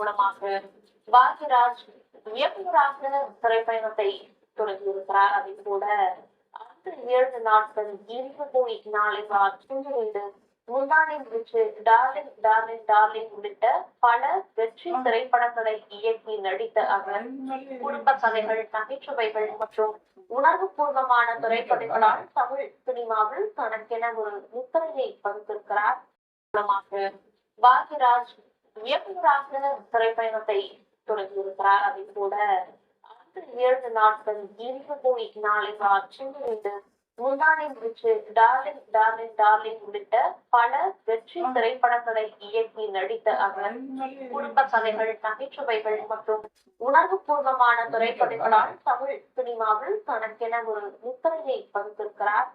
மூலமாக பாக்யராஜ் இயக்குநராக திரைப்பயணத்தை தொடங்கியிருக்கிறார். அதை போல அடுத்த 7 நாட்கள் 20 நாளைக்கால் சிந்துவீடு, முந்தானை முடிச்சு, டார்லிங் டார்லிங் டார்லிங் உள்ளிட்ட பல வெற்றி திரைப்படங்களை இயக்கி நடித்த அவர் குடும்ப கதைகள், நகைச்சுவைகள் மற்றும் உணர்வு பூர்வமான திரைப்படங்களால் தமிழ் சினிமாவில் தனக்கென ஒரு முத்திரையை பதித்திருக்கிறார். மூலமாக பாக்யராஜ் இயக்குநராக திரைப்பயணத்தை தொடங்கியிருக்கிறார். அதை போல அடுத்த 7 நாட்கள் 20 நாளைக்கால் சிந்துவீடு, முந்தானை முடிச்சு, டார்லிங் டார்லிங் டார்லிங் உள்ளிட்ட பல வெற்றி திரைப்படங்களை இயக்கி நடித்த அவர் குடும்ப கதைகள், நகைச்சுவைகள் மற்றும் உணர்வு பூர்வமான திரைப்படங்களால் தமிழ் சினிமாவில் தனக்கென ஒரு முத்திரையை பதித்திருக்கிறார்.